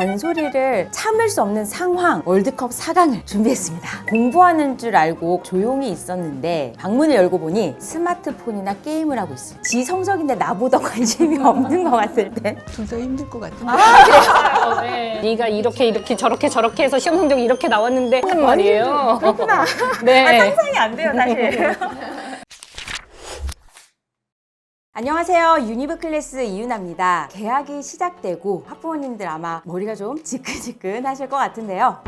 잔소리를 참을 수 없는 상황 월드컵 4강을 준비했습니다. 공부하는 줄 알고 조용히 있었는데 방문을 열고 보니 스마트폰이나 게임을 하고 있어요. 지 성적인데 나보다 관심이 없는 것 같을 때 둘 다 힘들 것 같은데. 네. 네가 이렇게 저렇게 해서 시험 성적이 이렇게 나왔는데 하는 말이에요. 그렇구나. 네. 상상이 안 돼요, 사실. 안녕하세요. 유니브 클래스 이윤아입니다. 개학이 시작되고 학부모님들 아마 머리가 좀 지끈지끈 하실 것 같은데요.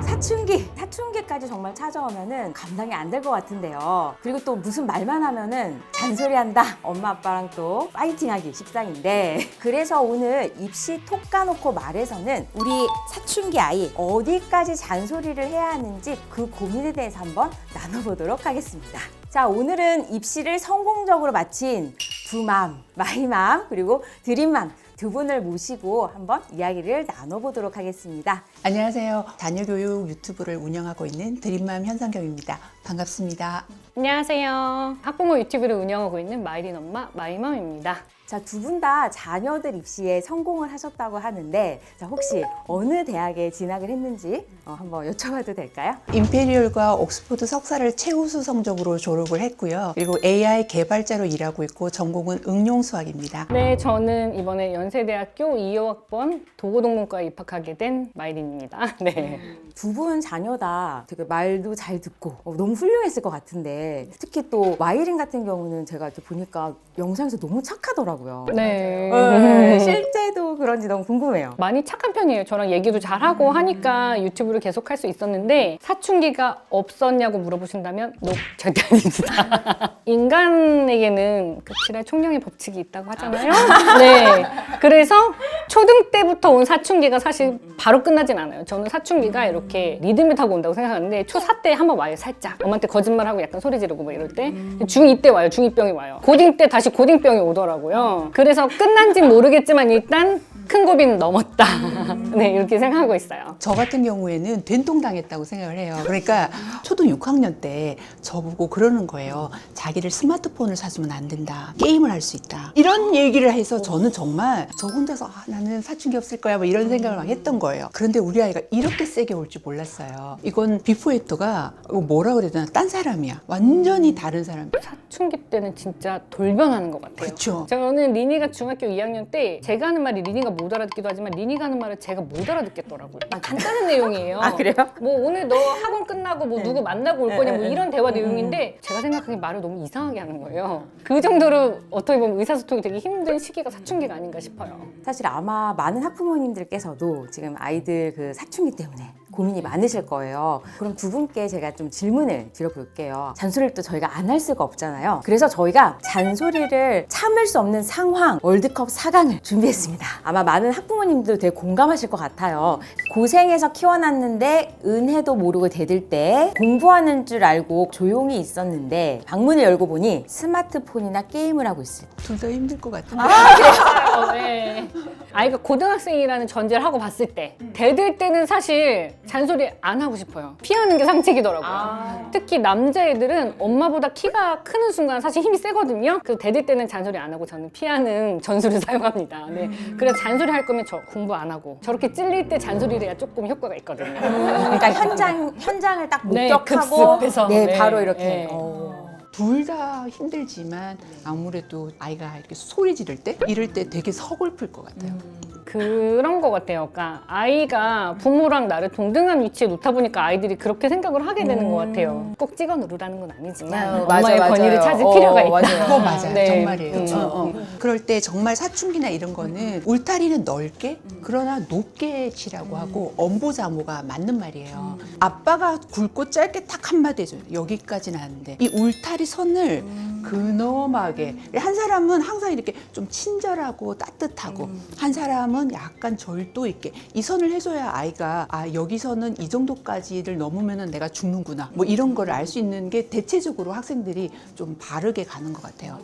사춘기까지 정말 찾아오면은 감당이 안 될 것 같은데요. 그리고 또 무슨 말만 하면은 잔소리한다. 엄마 아빠랑 또 파이팅하기 십상인데, 그래서 오늘 입시 톡 까놓고 말해서는 우리 사춘기 아이 어디까지 잔소리를 해야 하는지 그 고민에 대해서 한번 나눠보도록 하겠습니다. 자, 오늘은 입시를 성공적으로 마친 두맘, 마이맘, 그리고 드림맘 두 분을 모시고 한번 이야기를 나눠보도록 하겠습니다. 안녕하세요. 자녀교육 유튜브를 운영하고 있는 드림맘 현상경입니다. 반갑습니다. 안녕하세요. 학부모 유튜브를 운영하고 있는 마이린 엄마 마이맘입니다. 자, 두 분 다 자녀들 입시에 성공을 하셨다고 하는데, 자, 혹시 어느 대학에 진학을 했는지 한번 여쭤봐도 될까요? 임페리얼과 옥스포드 석사를 최우수 성적으로 졸업을 했고요. 그리고 AI 개발자로 일하고 있고 전공은 응용수학입니다. 네, 저는 이번에 연세대학교 2호학번 도고동문과에 입학하게 된 마이린입니다. 네. 두 분 자녀 다 되게 말도 잘 듣고 너무 훌륭했을 것 같은데, 특히 또 마이린 같은 경우는 제가 이렇게 보니까 영상에서 너무 착하더라고요. 네. 실제도 그런지 너무 궁금해요. 많이 착한 편이에요. 저랑 얘기도 잘하고 하니까 유튜브를 계속 할 수 있었는데, 사춘기가 없었냐고 물어보신다면 절대 아닙니다. 인간에게는 그 7의 총량의 법칙이 있다고 하잖아요. 네. 그래서 초등 때부터 온 사춘기가 사실 바로 끝나진 않아요. 저는 사춘기가 이렇게 리듬을 타고 온다고 생각하는데, 초4 때 한번 와요, 살짝. 엄마한테 거짓말하고 약간 소리 지르고 막 이럴 때. 중2 때 와요, 중2병이 와요. 고딩 때 다시 고딩병이 오더라고요. 그래서 끝난진 모르겠지만 일단 큰 고비는 넘었다. 네, 이렇게 생각하고 있어요. 저 같은 경우에는 된통당했다고 생각을 해요. 그러니까 초등 6학년 때 저보고 그러는 거예요. 자기를 스마트폰을 사주면 안 된다. 게임을 할 수 있다. 이런 얘기를 해서 저는 정말 저 혼자서 나는 사춘기 없을 거야 뭐 이런 생각을 막 했던 거예요. 그런데 우리 아이가 이렇게 세게 올 줄 몰랐어요. 이건 비포 애프터가 뭐라 그래야 되나, 딴 사람이야. 완전히 다른 사람. 사춘기 때는 진짜 돌변하는 것 같아요. 그렇죠. 저는 리니가 중학교 2학년 때 제가 하는 말이 리니가 못 알아듣기도 하지만 리니가 하는 말을 제가 못 알아듣겠더라고요. 간단한 내용이에요. 아, 그래요? 뭐 오늘 너 학원 끝나고 뭐 누구 만나고 올 거냐 뭐 이런 대화 내용인데, 제가 생각하기엔 말을 너무 이상하게 하는 거예요. 그 정도로 어떻게 보면 의사소통이 되게 힘든 시기가 사춘기가 아닌가 싶어요. 사실 아마 많은 학부모님들께서도 지금 아이들 그 사춘기 때문에 고민이 많으실 거예요. 그럼 두 분께 제가 좀 질문을 드려볼게요. 잔소리를 또 저희가 안 할 수가 없잖아요. 그래서 저희가 잔소리를 참을 수 없는 상황 월드컵 4강을 준비했습니다. 아마 많은 학부모님들도 되게 공감하실 것 같아요. 고생해서 키워놨는데 은혜도 모르고 대들 때 공부하는 줄 알고 조용히 있었는데 방문을 열고 보니 스마트폰이나 게임을 하고 있어요. 둘 다 힘들 것 같은데. 네. 아이가 고등학생이라는 전제를 하고 봤을 때 대들 때는 사실 잔소리 안 하고 싶어요. 피하는 게 상책이더라고요. 특히 남자애들은 엄마보다 키가 크는 순간 사실 힘이 세거든요. 그래서 대들 때는 잔소리 안 하고 저는 피하는 전술을 사용합니다. 네. 그래서 잔소리 할 거면 저 공부 안 하고 저렇게 찔릴 때 잔소리를 해야 조금 효과가 있거든요. 그러니까 현장을 딱 네, 목격하고 급습해서. 네, 네, 바로 이렇게 네. 둘 다 힘들지만 아무래도 아이가 이렇게 소리 지를 때 이럴 때 되게 서글플 것 같아요. 그런 것 같아요. 그러니까 아이가 부모랑 나를 동등한 위치에 놓다 보니까 아이들이 그렇게 생각을 하게 되는 것 같아요. 꼭 찍어 누르라는 건 아니지만 엄마의 권위를 찾을 필요가 있다. 그거 맞아요. 네. 정말이에요. 그럴 때 정말 사춘기나 이런 거는 울타리는 넓게 그러나 높게 치라고 하고 엄보자모가 맞는 말이에요. 아빠가 굵고 짧게 딱 한마디 해줘요. 여기까지는 하는데 이 울타리 선을 근엄하게, 한 사람은 항상 이렇게 좀 친절하고 따뜻하고 한 사람은 약간 절도 있게 이 선을 해줘야 아이가 여기서는 이 정도까지를 넘으면 내가 죽는구나 뭐 이런 걸 알 수 있는 게 대체적으로 학생들이 좀 바르게 가는 것 같아요.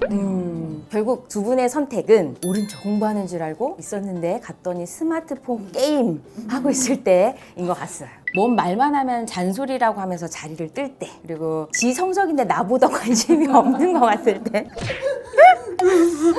결국 두 분의 선택은 오른쪽 공부하는 줄 알고 있었는데 갔더니 스마트폰 게임 하고 있을 때인 것 같아요. 뭔 말만 하면 잔소리라고 하면서 자리를 뜰 때, 그리고 지 성적인데 나보다 관심이 없는 것 같을 때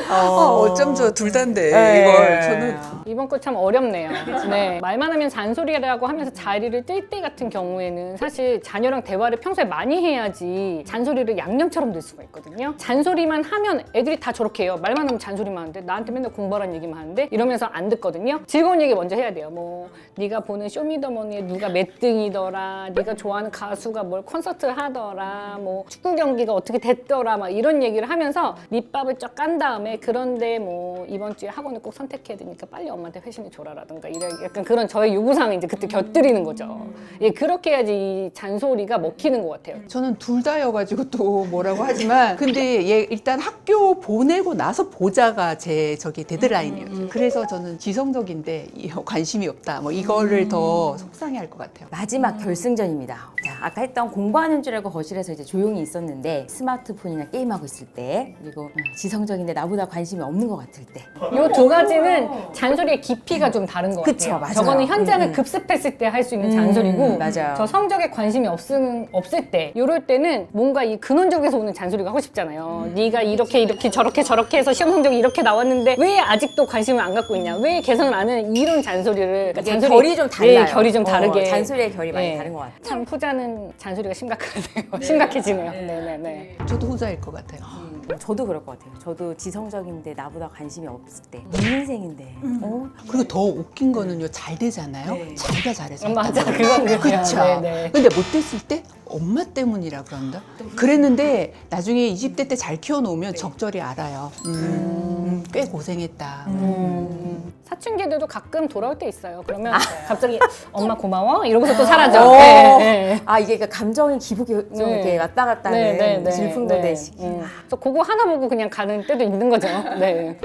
어쩜 저 둘 다인데 네. 이걸 저는 이번 거 참 어렵네요. 네. 말만 하면 잔소리라고 하면서 자리를 뜰 때 같은 경우에는 사실 자녀랑 대화를 평소에 많이 해야지 잔소리를 양념처럼 늘 수가 있거든요. 잔소리만 하면 애들이 다 저렇게 해요. 말만 하면 잔소리만 하는데 나한테 맨날 공부하라는 얘기만 하는데 이러면서 안 듣거든요. 즐거운 얘기 먼저 해야 돼요. 뭐 네가 보는 쇼미더머니에 누가 몇 등이더라, 네가 좋아하는 가수가 뭘 콘서트를 하더라, 뭐 축구 경기가 어떻게 됐더라, 막 이런 얘기를 하면서 밑밥을 쫙 깐 다음에 그런데 뭐 이번 주에 학원을 꼭 선택해야 되니까 빨리 엄마한테 회신해 줘라라든가 이런 약간 그런 저의 요구사항을 이제 그때 곁들이는 거죠. 예, 그렇게 해야지 이 잔소리가 먹히는 것 같아요. 저는 둘 다여가지고 또 뭐라고 하지만 근데 얘 일단 학교 보내고 나서 보자가 제 저기 데드라인이에요. 그래서 저는 지성적인데 관심이 없다. 뭐 이거를 더 속상해할 것 같아요. 마지막 결승전입니다. 자, 아까 했던 공부하는 줄 알고 거실에서 이제 조용히 있었는데 스마트폰이나 게임하고 있을 때 그리고 지성적인데 나보다 관심이 없는 것 같을 때 이 두 가지는 잔소리의 깊이가 좀 다른 것 그쵸, 같아요. 맞아요. 저거는 현장을 급습했을 때 할 수 있는 잔소리고 맞아요. 저 성적에 관심이 없을 때 이럴 때는 뭔가 이 근원적에서 오는 잔소리가 하고 싶잖아요. 네가 이렇게 저렇게 해서 시험 성적이 이렇게 나왔는데 왜 아직도 관심을 안 갖고 있냐, 왜 개선을 안 하는 이런 잔소리를 이게 결이 좀 달라요. 네, 결이 좀 다르게 잔소리의 결이 많이 네. 다른 것 같아요. 참 후자는 잔소리가 심각하네요. 심각해지네요. 네네네. 저도 후자일 것 같아요. 저도 그럴 것 같아요. 저도 지성적인데 나보다 관심이 없을 때 네 인생인데 그리고 더 웃긴 거는요, 잘 되잖아요. 네. 자기가 잘해서. 맞아, 그건 그래요. 그쵸. 네네. 근데 못됐을 때 엄마 때문이라 그런다. 그랬는데 나중에 20대 때 잘 키워놓으면 적절히 알아요. 꽤 고생했다. 사춘기들도 가끔 돌아올 때 있어요. 그러면 갑자기 엄마 고마워? 이러고서 또 사라져. 어. 네, 네. 아 이게 그러니까 감정의 기복이 좀 네. 이렇게 왔다 갔다 하는 질풍노도의 시기. 그래서 그거 하나 보고 그냥 가는 때도 있는 거죠. 네.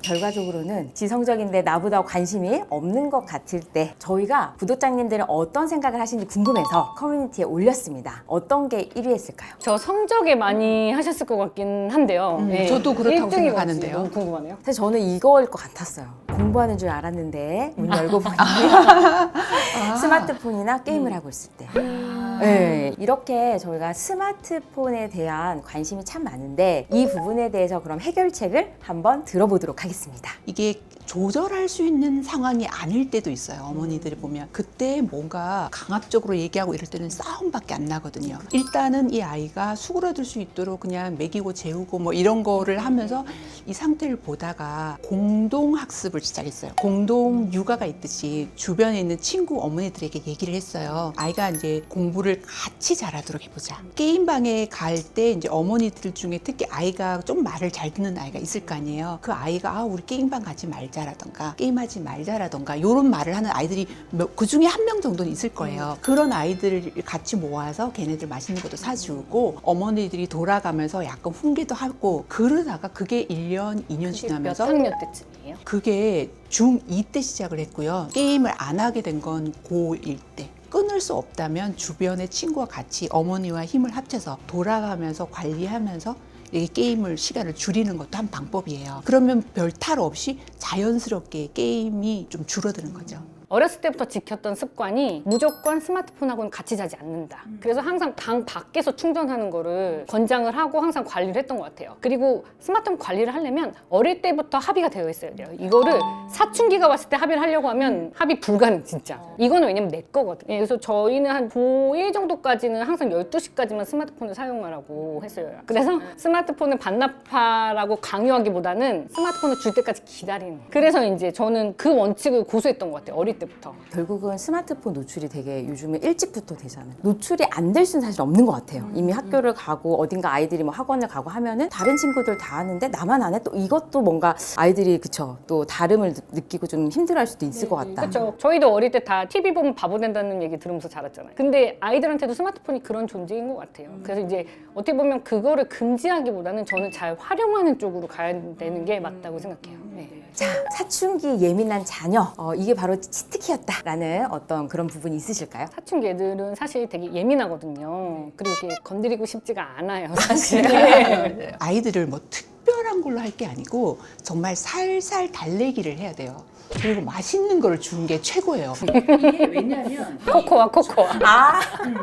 결과적으로는 지성적인데 나보다 관심이 없는 것 같을 때 저희가 구독자님들은 어떤 생각을 하시는지 궁금해서 커뮤니티에 올렸습니다. 어떤 게 1위 했을까요? 저 성적에 많이 하셨을 것 같긴 한데요. 네. 저도 그렇다고 1등이 생각하는데요. 뭔지 너무 궁금하네요. 사실 저는 이거일 것 같았어요. 공부하는 줄 알았는데 문 열고 보니 스마트폰이나 게임을 하고 있을 때. 네, 이렇게 저희가 스마트폰에 대한 관심이 참 많은데 이 부분에 대해서 그럼 해결책을 한번 들어보도록 하겠습니다. 이게 조절할 수 있는 상황이 아닐 때도 있어요. 어머니들이 보면 그때 뭔가 강압적으로 얘기하고 이럴 때는 싸움밖에 안 나거든요. 일단은 이 아이가 수그러들 수 있도록 그냥 먹이고 재우고 뭐 이런 거를 하면서 이 상태를 보다가 공동 학습을 시작했어요. 공동 육아가 있듯이 주변에 있는 친구 어머니들에게 얘기를 했어요. 아이가 이제 공부를 같이 잘하도록 해보자. 게임방에 갈 때 이제 어머니들 중에 특히 아이가 좀 말을 잘 듣는 아이가 있을 거 아니에요. 그 아이가 우리 게임방 가지 말자라던가 게임하지 말자라던가 이런 말을 하는 아이들이 그 중에 한 명 정도는 있을 거예요. 그런 아이들을 같이 모아서 걔네들 맛있는 것도 사주고 어머니들이 돌아가면서 약간 훈계도 하고 그러다가 그게 1년, 2년 몇 지나면서 학년 때쯤이에요? 그게 중2 때 시작을 했고요. 게임을 안 하게 된 건 고1 때. 끊을 수 없다면 주변의 친구와 같이 어머니와 힘을 합쳐서 돌아가면서 관리하면서 이 게임을 시간을 줄이는 것도 한 방법이에요. 그러면 별 탈 없이 자연스럽게 게임이 좀 줄어드는 거죠. 어렸을 때부터 지켰던 습관이 무조건 스마트폰하고는 같이 자지 않는다. 그래서 항상 방 밖에서 충전하는 거를 권장을 하고 항상 관리를 했던 것 같아요. 그리고 스마트폰 관리를 하려면 어릴 때부터 합의가 되어 있어야 돼요. 이거를 사춘기가 왔을 때 합의를 하려고 하면 합의 불가능 진짜. 이거는 왜냐면 내 거거든. 그래서 저희는 한 고1 정도까지는 항상 12시까지만 스마트폰을 사용하라고 했어요. 그래서 스마트폰을 반납하라고 강요하기보다는 스마트폰을 줄 때까지 기다리는. 그래서 이제 저는 그 원칙을 고수했던 것 같아요. 어릴 때부터. 결국은 스마트폰 노출이 되게 요즘에 일찍부터 되잖아요. 노출이 안 될 수는 사실 없는 것 같아요. 이미 학교를 가고 어딘가 아이들이 뭐 학원을 가고 하면은 다른 친구들 다 하는데 나만 안 해? 또 이것도 뭔가 아이들이 그쵸 또 다름을 느끼고 좀 힘들어할 수도 있을 것 같다. 그렇죠. 저희도 어릴 때 다 TV 보면 바보 된다는 얘기 들으면서 자랐잖아요. 근데 아이들한테도 스마트폰이 그런 존재인 것 같아요. 그래서 이제 어떻게 보면 그거를 금지하기보다는 저는 잘 활용하는 쪽으로 가야 되는 게 맞다고 생각해요. 네. 자, 사춘기 예민한 자녀 이게 바로 치트키였다라는 어떤 그런 부분이 있으실까요? 사춘기 애들은 사실 되게 예민하거든요. 그리고 이렇게 건드리고 싶지가 않아요, 사실. 아이들을 뭐 특별한 짭짤한 걸로 할 게 아니고 정말 살살 달래기를 해야 돼요. 그리고 맛있는 거를 주는 게 최고예요. 이게 왜냐면 코코아.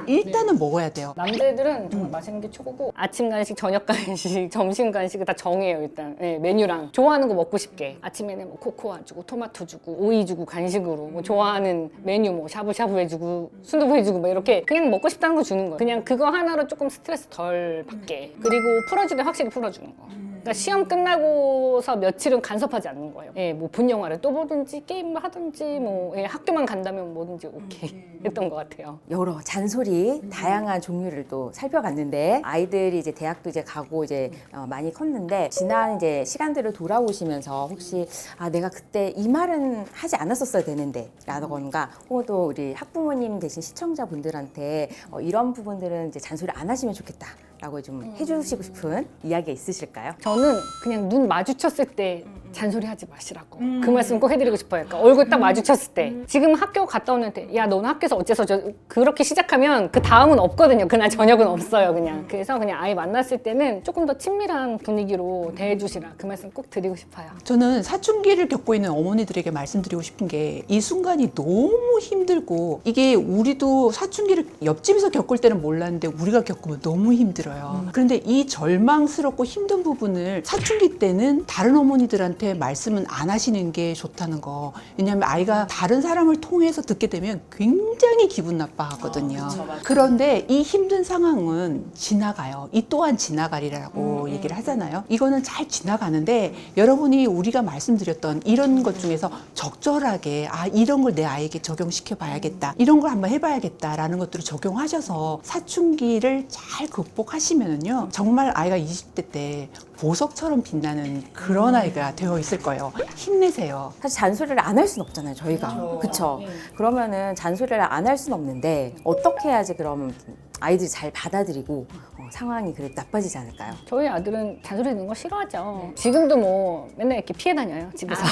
일단은 먹어야 돼요. 남자애들은 정말 맛있는 게 최고고 아침 간식, 저녁 간식, 점심 간식을 다 정해요 일단. 네, 메뉴랑 좋아하는 거 먹고 싶게 아침에는 뭐 코코아 주고 토마토 주고 오이 주고 간식으로 뭐 좋아하는 메뉴 뭐 샤브샤브 해주고 순두부 해주고 뭐 이렇게 그냥 먹고 싶다는 거 주는 거예요. 그냥 그거 하나로 조금 스트레스 덜 받게. 그리고 풀어줄 때 확실히 풀어주는 거. 그러니까 시험 끝나고서 며칠은 간섭하지 않는 거예요. 예, 뭐 본 영화를 또 보든지 게임을 하든지 뭐 예, 학교만 간다면 뭐든지 오케이 했던 것 같아요. 여러 잔소리 다양한 종류를 또 살펴봤는데 아이들이 이제 대학도 이제 가고 이제 많이 컸는데 지난 이제 시간들을 돌아오시면서 혹시 내가 그때 이 말은 하지 않았었어야 되는데 라던가 혹은 또 우리 학부모님 되신 시청자분들한테 이런 부분들은 이제 잔소리 안 하시면 좋겠다 라고 좀 해주시고 싶은 이야기가 있으실까요? 저는 그냥 눈 마주쳤을 때 잔소리 하지 마시라고 그 말씀 꼭 해드리고 싶어요. 그러니까 얼굴 딱 마주쳤을 때 지금 학교 갔다 오는데 야 너는 학교에서 어째서 그렇게 시작하면 그 다음은 없거든요. 그날 저녁은 없어요 그냥. 그래서 그냥 아이 만났을 때는 조금 더 친밀한 분위기로 대해주시라 그 말씀 꼭 드리고 싶어요. 저는 사춘기를 겪고 있는 어머니들에게 말씀드리고 싶은 게 이 순간이 너무 힘들고 이게 우리도 사춘기를 옆집에서 겪을 때는 몰랐는데 우리가 겪으면 너무 힘들어요. 그런데 이 절망스럽고 힘든 부분을 사춘기 때는 다른 어머니들한테 말씀은 안 하시는 게 좋다는 거. 왜냐하면 아이가 다른 사람을 통해서 듣게 되면 굉장히 기분 나빠하거든요. 그런데 이 힘든 상황은 지나가요. 이 또한 지나가리라고 얘기를 하잖아요. 이거는 잘 지나가는데 여러분이 우리가 말씀드렸던 이런 것 중에서 적절하게 이런 걸 내 아이에게 적용시켜 봐야겠다. 이런 걸 한번 해봐야겠다라는 것들을 적용하셔서 사춘기를 잘 극복하시면은요. 정말 아이가 20대 때 보석처럼 빛나는 그런 아이가 되어 있을 거예요. 힘내세요. 사실 잔소리를 안 할 수는 없잖아요 저희가. 그쵸? 그러면은 잔소리를 안 할 수는 없는데 어떻게 해야지 그럼 아이들이 잘 받아들이고 상황이 그래도 나빠지지 않을까요? 저희 아들은 잔소리 듣는 거 싫어하죠. 지금도 뭐 맨날 이렇게 피해 다녀요 집에서.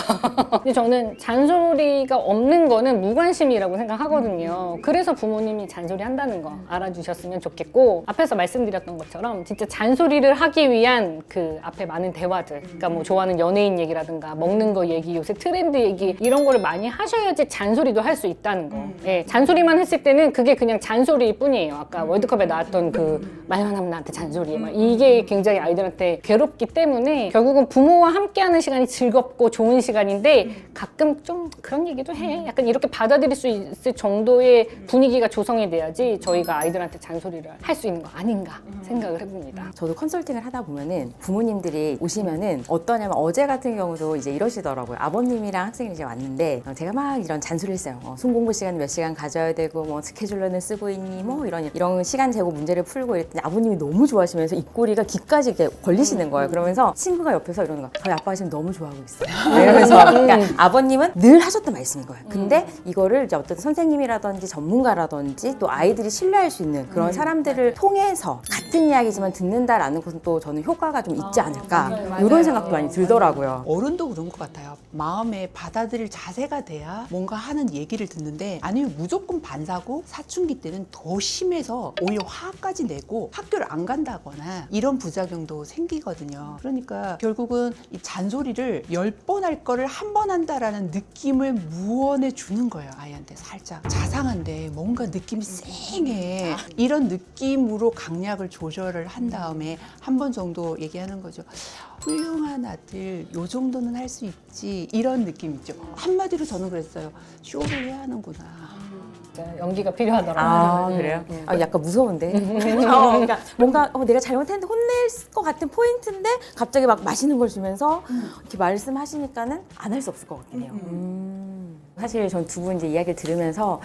근데 저는 잔소리가 없는 거는 무관심이라고 생각하거든요. 그래서 부모님이 잔소리 한다는 거 알아주셨으면 좋겠고 앞에서 말씀드렸던 것처럼 진짜 잔소리를 하기 위한 그 앞에 많은 대화들, 그러니까 뭐 좋아하는 연예인 얘기라든가 먹는 거 얘기, 요새 트렌드 얘기 이런 거를 많이 하셔야지 잔소리도 할 수 있다는 거. 예, 잔소리만 했을 때는 그게 그냥 잔소리일 뿐이에요. 아까 월드컵에 나왔던 그 말만 하면 나한테 잔소리해. 막 이게 굉장히 아이들한테 괴롭기 때문에 결국은 부모와 함께하는 시간이 즐겁고 좋은 시간인데 가끔 좀 그런 얘기도 해. 약간 이렇게 받아들일 수 있을 정도의 분위기가 조성이 돼야지 저희가 아이들한테 잔소리를 할 수 있는 거 아닌가 생각을 해봅니다. 저도 컨설팅을 하다 보면은 부모님들이 오시면은 어떠냐면 어제 같은 경우도 이제 이러시더라고요. 아버님이랑 학생이 이제 왔는데 제가 막 이런 잔소리를 했어요. 순공부 시간 몇 시간 가져야 되고 뭐 스케줄러는 쓰고 있니 뭐 이런 시간 재고 문제를 풀고 이랬더니 아버님이 너무 좋아하시면서 입꼬리가 귀까지 이렇게 걸리시는 거예요. 그러면서 친구가 옆에서 이러는 거야. 저희 아빠가 지금 너무 좋아하고 있어요. 그래서 그러니까 아버님은 늘 하셨던 말씀인 거예요. 근데 이거를 이제 어떤 선생님이라든지 전문가라든지 또 아이들이 신뢰할 수 있는 그런 사람들을 통해서 같은 이야기지만 듣는다라는 것은 또 저는 효과가 좀 있지 않을까 이런 생각도 많이 들더라고요. 어른도 그런 것 같아요. 마음에 받아들일 자세가 돼야 뭔가 하는 얘기를 듣는데 아니면 무조건 반사고 사춘기 때는 더 심해서 오히려 화까지 내고 학교를 안 간다거나 이런 부작용도 생기거든요. 그러니까 결국은 이 잔소리를 10번 할 거를 한 번 한다라는 느낌을 무언해 주는 거예요. 아이한테 살짝 자상한데 뭔가 느낌이 쌩해. 이런 느낌으로 강약을 조절을 한 다음에 한 번 정도 얘기하는 거죠. 훌륭한 아들, 요 정도는 할 수 있지. 이런 느낌 있죠. 한마디로 저는 그랬어요. 쇼를 해야 하는구나. 연기가 필요하더라고요. 그래요? 약간 무서운데. 그러니까 뭔가 내가 잘못했는데 혼낼 것 같은 포인트인데 갑자기 막 맛있는 걸 주면서 이렇게 말씀하시니까는 안 할 수 없을 것 같긴 해요. 사실 전 두 분 이제 이야기를 들으면서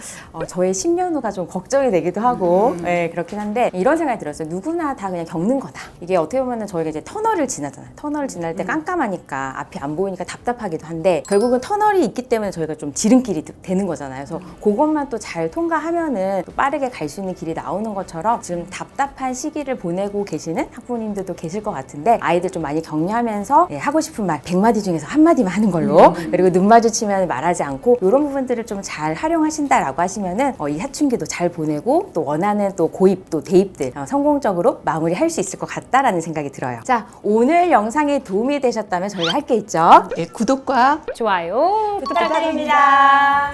저의 10년 후가 좀 걱정이 되기도 하고 그렇긴 한데 이런 생각이 들었어요. 누구나 다 그냥 겪는 거다. 이게 어떻게 보면은 저희가 이제 터널을 지나잖아요. 터널을 지날 때 깜깜하니까 앞이 안 보이니까 답답하기도 한데 결국은 터널이 있기 때문에 저희가 좀 지름길이 되는 거잖아요. 그래서 그것만 또 잘 통과하면은 또 빠르게 갈 수 있는 길이 나오는 것처럼 지금 답답한 시기를 보내고 계시는 학부모님들도 계실 것 같은데 아이들 좀 많이 격려하면서 하고 싶은 말 100마디 중에서 한마디만 하는 걸로 그리고 눈 마주치면 말하지 않고 이런 부분들을 좀 잘 활용하신다라고 하시면은 이 사춘기도 잘 보내고 또 원하는 또 고입 또 대입들 성공적으로 마무리할 수 있을 것 같다라는 생각이 들어요. 자, 오늘 영상이 도움이 되셨다면 저희가 할 게 있죠. 예, 구독과 좋아요 부탁드립니다.